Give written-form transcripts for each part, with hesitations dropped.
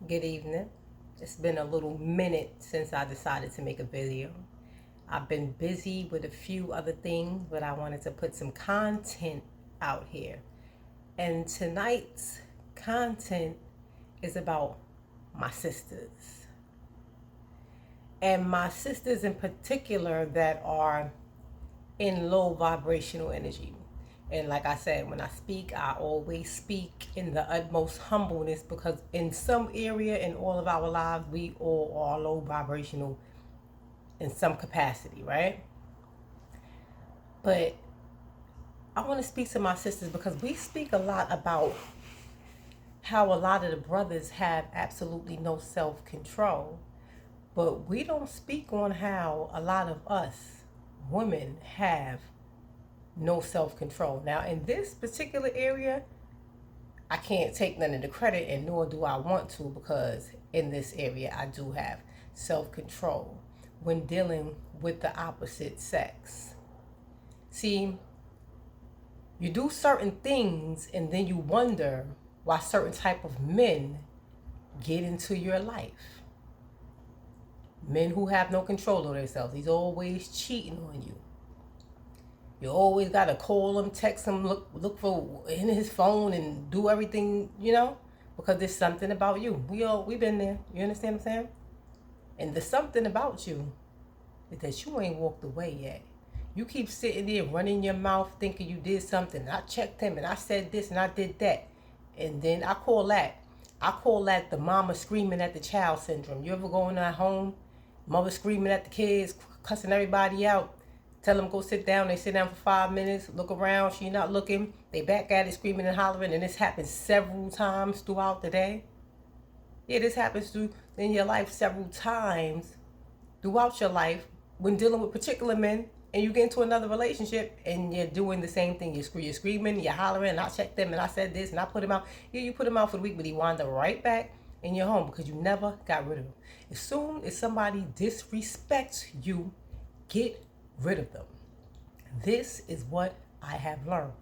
Good evening. It's been a little minute since I decided to make a video. I've been busy with a few other things, but I wanted to put some content out here. And tonight's content is about my sisters. And my sisters in particular that are in low vibrational energy. And like I said, when I speak, I always speak in the utmost humbleness because in some area in all of our lives, we all are low vibrational in some capacity, right? But I want to speak to my sisters because we speak a lot about how a lot of the brothers have absolutely no self-control. But we don't speak on how a lot of us women have no self-control. Now, in this particular area, I can't take none of the credit, and nor do I want to, because in this area, I do have self-control when dealing with the opposite sex. See, you do certain things, and then you wonder why certain type of men get into your life. Men who have no control of themselves. He's always cheating on you. You always gotta call him, text him, look for in his phone and do everything, because there's something about you. We've been there. You understand what I'm saying? And the something about you is that you ain't walked away yet. You keep sitting there running your mouth thinking you did something. I checked him and I said this and I did that. And then I call that the mama screaming at the child syndrome. You ever go in that home, mother screaming at the kids, cussing everybody out? Tell them go sit down. They sit down for 5 minutes, look around. She not looking. They back at it, screaming and hollering. And this happens several times throughout the day. Yeah, this happens in your life several times throughout your life when dealing with particular men. And you get into another relationship and you're doing the same thing. You're screaming, you're hollering, and I checked them and I said this and I put him out. Yeah, you put him out for the week, but he wound up right back in your home because you never got rid of him. As soon as somebody disrespects you, get rid of them. This is what I have learned.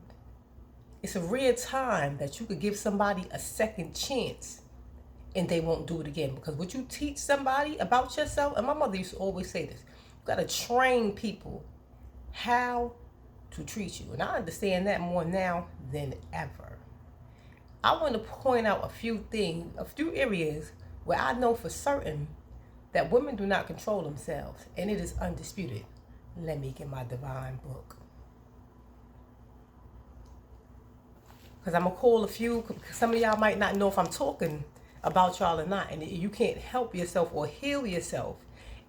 It's a rare time that you could give somebody a second chance and they won't do it again. Because what you teach somebody about yourself, and my mother used to always say this, you got to train people how to treat you. And I understand that more now than ever. I want to point out a few things, a few areas where I know for certain that women do not control themselves. And it is undisputed. Let me get my divine book. Because I'm going to call a few. Some of y'all might not know if I'm talking about y'all or not. And you can't help yourself or heal yourself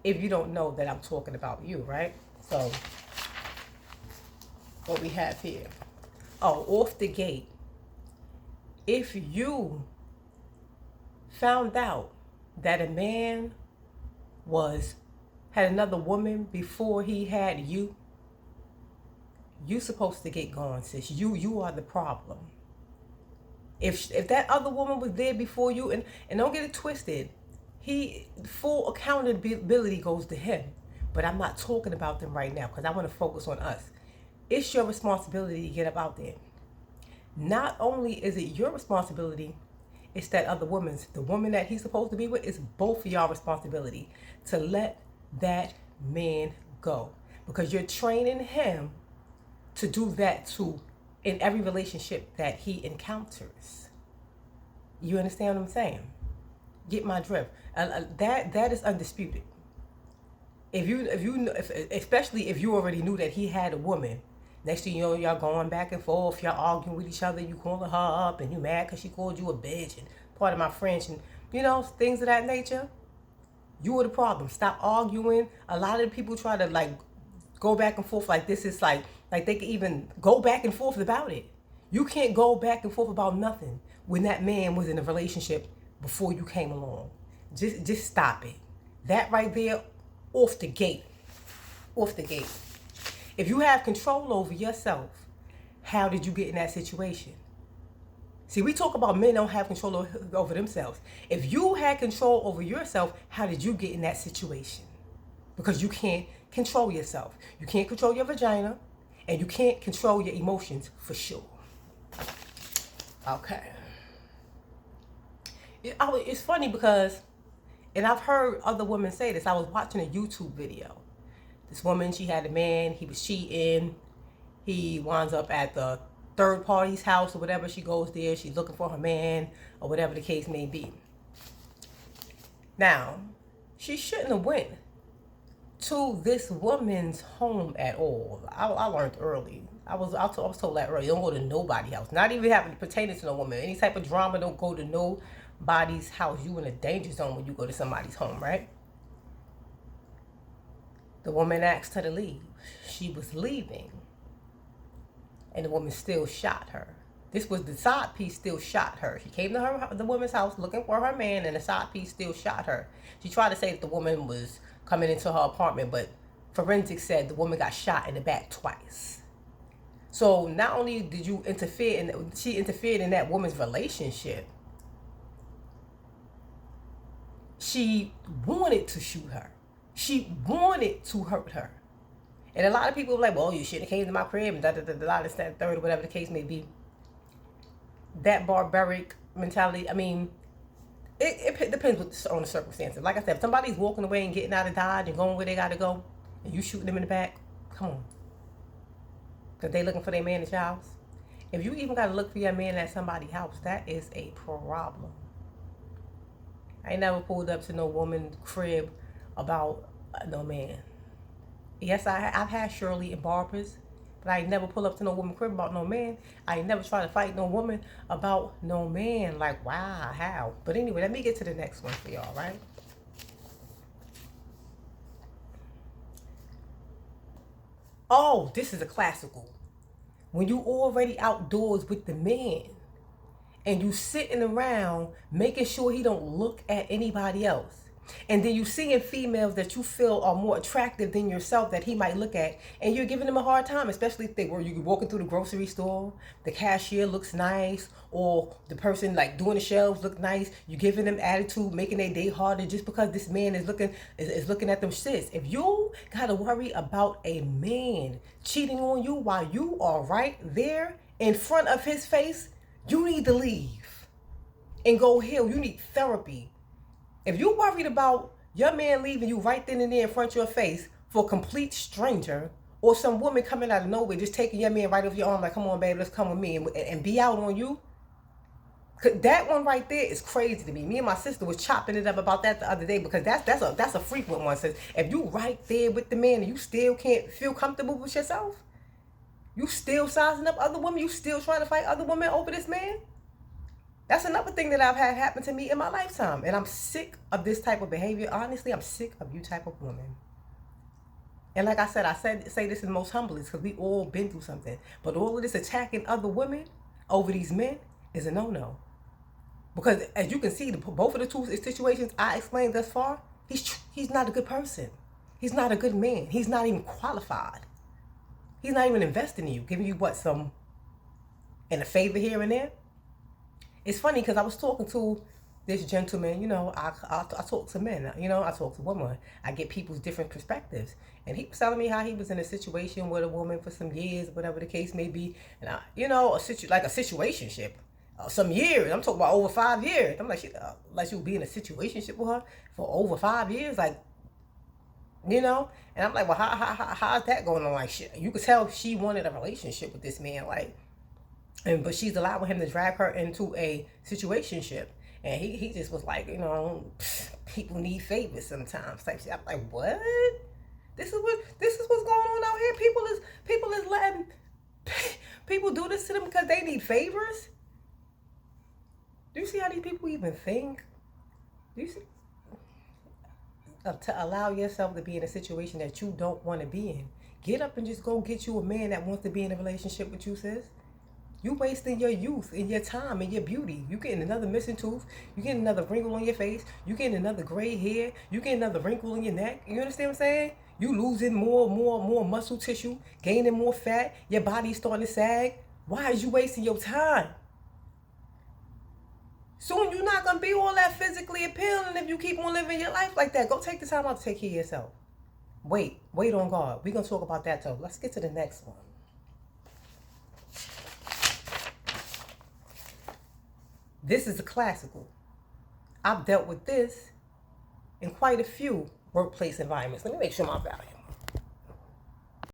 if you don't know that I'm talking about you, right? So, what we have here. Oh, off the gate. If you found out that a man had another woman before he had you, you supposed to get gone, sis. You are the problem. If that other woman was there before you, and don't get it twisted, full accountability goes to him. But I'm not talking about them right now because I want to focus on us. It's your responsibility to get up out there. Not only is it your responsibility, it's that other woman's. The woman that he's supposed to be with is both of y'all responsibility to let that man go, because you're training him to do that too in every relationship that he encounters. You understand what I'm saying? Get my drift. That is undisputed. Especially if you already knew that he had a woman. Next thing you know, y'all going back and forth, y'all arguing with each other, you calling her up and you mad because she called you a bitch and part of my French and things of that nature. You are the problem. Stop arguing. A lot of people try to go back and forth like this is like they can even go back and forth about it. You can't go back and forth about nothing when that man was in a relationship before you came along. Just stop it. That right there, off the gate. Off the gate. If you have control over yourself, how did you get in that situation? See, we talk about men don't have control over themselves. If you had control over yourself, how did you get in that situation? Because you can't control yourself. You can't control your vagina, and you can't control your emotions for sure. Okay. it's funny because, and I've heard other women say this. I was watching a YouTube video. This woman, she had a man, he was cheating. He winds up at the third party's house or whatever. She goes there, she's looking for her man or whatever the case may be. Now, she shouldn't have went to this woman's home at all. I learned early. I was told that early. Don't go to nobody's house. Not even having to pertain to no woman. Any type of drama, don't go to nobody's house. You in a danger zone when you go to somebody's home, right? The woman asked her to leave. She was leaving. And the woman still shot her. This was the side piece still shot her. She came to the woman's house looking for her man, and the side piece still shot her. She tried to say that the woman was coming into her apartment, but forensics said the woman got shot in the back twice. So not only did you interfere, she interfered in that woman's relationship, she wanted to shoot her. She wanted to hurt her. And a lot of people were like, well, you should have came to my crib, and this, that, third, or whatever the case may be. That barbaric mentality, I mean, it depends on the circumstances. Like I said, if somebody's walking away and getting out of Dodge and going where they got to go, and you shooting them in the back, come on. Because they looking for their man at your house. If you even got to look for your man at somebody's house, that is a problem. I ain't never pulled up to no woman's crib about no man. Yes, I've had Shirley and Barbara's, but I ain't never pull up to no woman's crib about no man. I ain't never try to fight no woman about no man. Like, wow, how? But anyway, let me get to the next one for y'all, right? Oh, this is a classical. When you already outdoors with the man and you sitting around making sure he don't look at anybody else. And then you seeing females that you feel are more attractive than yourself that he might look at, and you're giving them a hard time, especially if you're walking through the grocery store, the cashier looks nice, or the person like doing the shelves look nice. You're giving them attitude, making their day harder just because this man is looking at them. Sis, if you gotta worry about a man cheating on you while you are right there in front of his face, you need to leave and go heal. You need therapy. If you're worried about your man leaving you right then and there in front of your face for a complete stranger, or some woman coming out of nowhere just taking your man right off your arm like, come on, babe, let's come with me, and be out on you, that one right there is crazy to me. Me and my sister was chopping it up about that the other day, because that's a frequent one. Says if you right there with the man and you still can't feel comfortable with yourself, you still sizing up other women, you still trying to fight other women over this man. That's another thing that I've had happen to me in my lifetime. And I'm sick of this type of behavior. Honestly, I'm sick of you type of woman. And like I said, say this in the most humblest, because we all been through something. But all of this attacking other women over these men is a no-no. Because as you can see, both of the two situations I explained thus far, he's not a good person. He's not a good man. He's not even qualified. He's not even investing in you, giving you in a favor here and there. It's funny because I was talking to this gentleman, I talk to men, I talk to women. I get people's different perspectives. And he was telling me how he was in a situation with a woman for some years, whatever the case may be. And, like a situationship. Some years, I'm talking about over 5 years. I'm like, you be in a situationship with her for over 5 years? Like, and I'm like, well, how's that going on? Like, shit, you could tell she wanted a relationship with this man, like, but she's allowing him to drag her into a situationship. And he just was like, people need favors sometimes type shit. I'm like, what? This is what's going on out here. People is letting people do this to them because they need favors. Do you see how these people even think? Do you see? To allow yourself to be in a situation that you don't want to be in. Get up and just go get you a man that wants to be in a relationship with you, sis. You wasting your youth and your time and your beauty. You getting another missing tooth. You getting another wrinkle on your face. You getting another gray hair. You getting another wrinkle in your neck. You understand what I'm saying? You losing more muscle tissue, gaining more fat. Your body's starting to sag. Why is you wasting your time? Soon you're not going to be all that physically appealing if you keep on living your life like that. Go take the time out to take care of yourself. Wait on God. We're going to talk about that though. Let's get to the next one. This is a classical. I've dealt with this in quite a few workplace environments. Let me make sure my volume